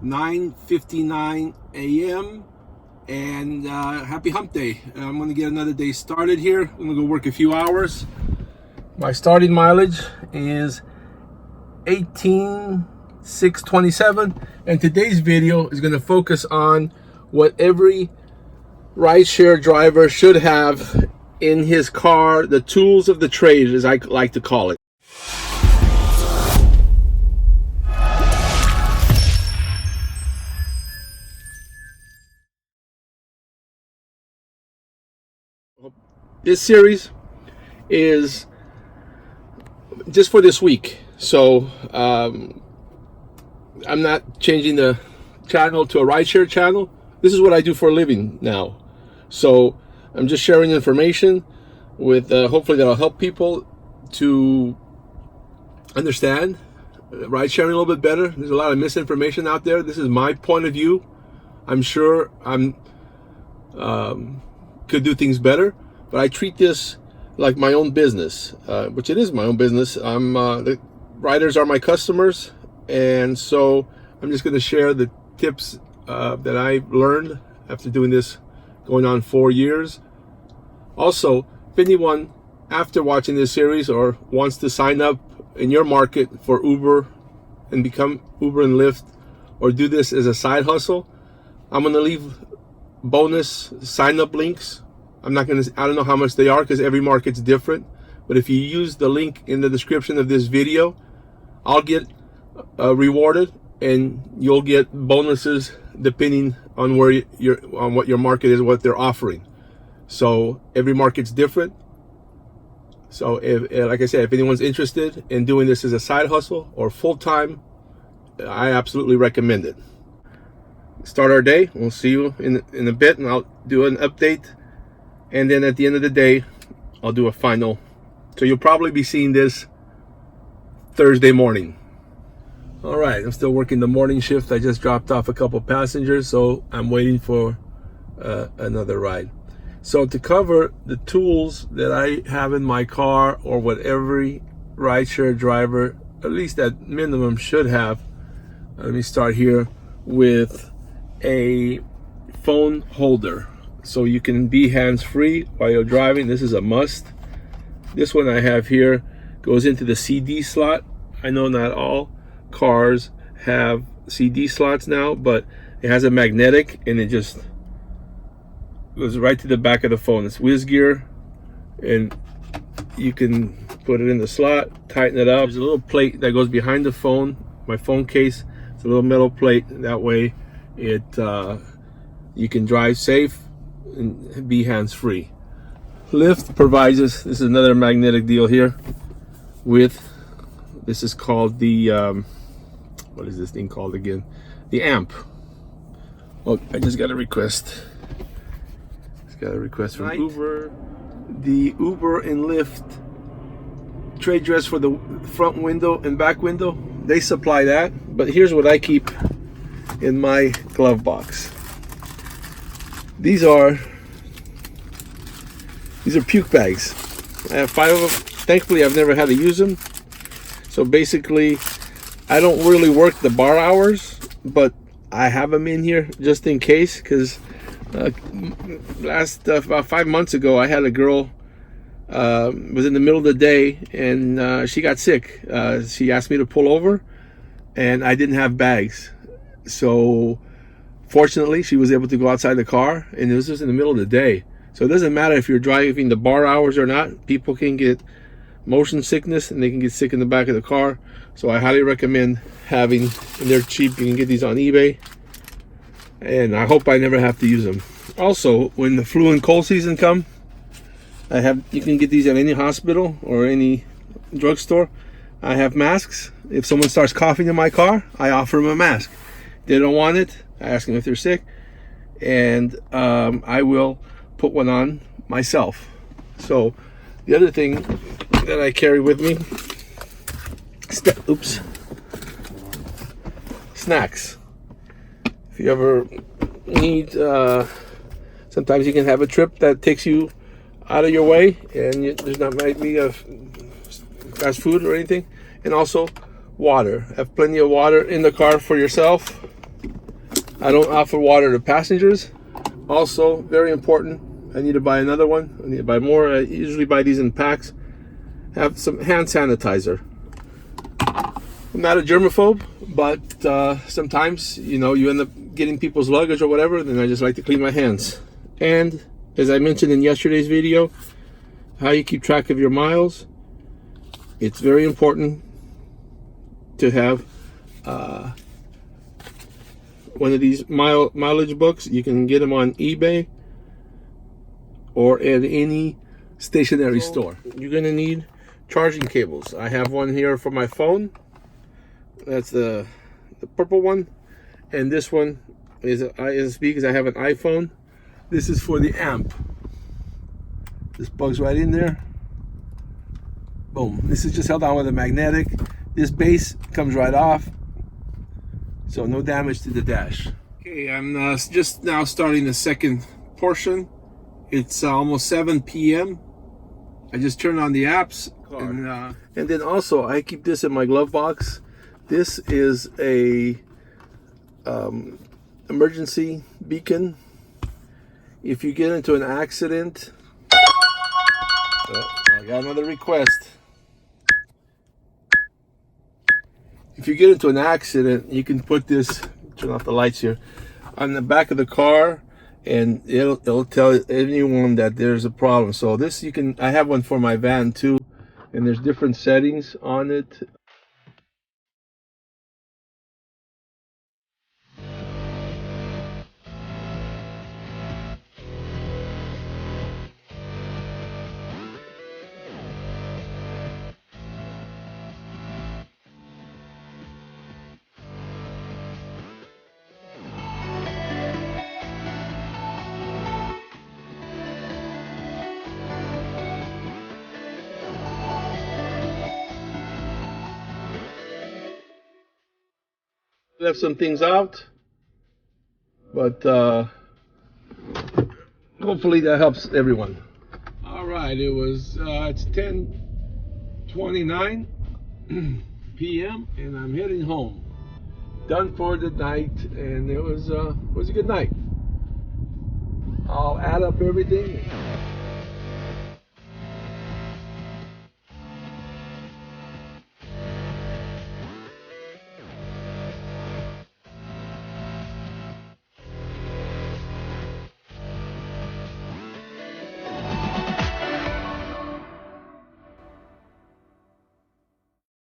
9:59 a.m. and happy hump day. I'm going to get another day started here. I'm going to go work a few hours. My starting mileage is 18,627, and today's video is going to focus on what every rideshare driver should have in his car, the tools of the trade, as I like to call it. This series is just for this week, so I'm not changing the channel to a rideshare channel. This is what I do for a living now, so I'm just sharing information with hopefully that'll help people to understand ride sharing a little bit better. There's a lot of misinformation out there. This is my point of view. I'm sure could do things better, but I treat this like my own business, which it is my own business. The riders are my customers, and so I'm just going to share the tips that I've learned after doing this going on 4 years. Also, if anyone after watching this series or wants to sign up in your market for Uber and become Uber and Lyft, or do this as a side hustle, I'm going to leave bonus sign up links. I don't know how much they are because every market's different, but if you use the link in the description of this video, I'll get rewarded, and you'll get bonuses depending on where on what your market is, what they're offering. So every market's different. So if, like I said, if anyone's interested in doing this as a side hustle or full-time, I absolutely recommend it. Start our day. We'll see you in a bit, and I'll do an update. And then at the end of the day, I'll do a final. So you'll probably be seeing this Thursday morning. All right, I'm still working the morning shift. I just dropped off a couple passengers, so I'm waiting for another ride. So to cover the tools that I have in my car, or what every rideshare driver, at least at minimum, should have, let me start here with a phone holder. So you can be hands-free while you're driving. This is a must. This one I have here goes into the CD slot. I know not all cars have CD slots now, but it has a magnetic, and it just goes right to the back of the phone. It's whiz gear, and you can put it in the slot, tighten it up. There's a little plate that goes behind the phone, my phone case. It's a little metal plate. That way you can drive safe and be hands-free. Lyft provides us, this is another magnetic deal here, this is called the what is this thing called again? The amp. Oh, I just got a request. From Uber. The Uber and Lyft trade dress for the front window and back window, they supply that, but here's what I keep in my glove box. These are puke bags. I have 5 of them. Thankfully, I've never had to use them. So basically, I don't really work the bar hours, but I have them in here just in case, because about 5 months ago, I had a girl, was in the middle of the day, and she got sick. She asked me to pull over, and I didn't have bags. So fortunately, she was able to go outside the car, and it was just in the middle of the day. So it doesn't matter if you're driving the bar hours or not. People can get motion sickness, and they can get sick in the back of the car. So I highly recommend having, and they're cheap. You can get these on eBay, and I hope I never have to use them. Also, when the flu and cold season come, you can get these at any hospital or any drugstore. I have masks. If someone starts coughing in my car, I offer them a mask. They don't want it, I ask them if they're sick, and I will put one on myself. So the other thing that I carry with me, snacks. If you ever need, sometimes you can have a trip that takes you out of your way, and there's not might be a fast food or anything. And also water. Have plenty of water in the car for yourself I don't offer water to passengers. Also, very important, I need to buy another one. I need to buy more. I usually buy these in packs. Have some hand sanitizer. I'm not a germaphobe, but sometimes, you know, you end up getting people's luggage or whatever, then I just like to clean my hands. And as I mentioned in yesterday's video, how you keep track of your miles. It's very important to have one of these mileage books. You can get them on eBay or at any stationery store. You're gonna need charging cables. I have one here for my phone. That's the purple one, and this one is USB because I have an iPhone. This is for the amp. This plugs right in there. Boom. This is just held on with a magnetic. This base comes right off, so no damage to the dash. Okay, I'm just now starting the second portion. It's almost 7 p.m. I just turned on the apps, and then also I keep this in my glove box. This is a emergency beacon. If you get into an accident, I got another request. If you get into an accident, you can put this, turn off the lights here, on the back of the car, and it'll tell anyone that there's a problem. So this I have one for my van too, and there's different settings on it. Left some things out, but hopefully that helps everyone. All right, it's 10:29 p.m. and I'm heading home. Done for the night, and it was a good night. I'll add up everything.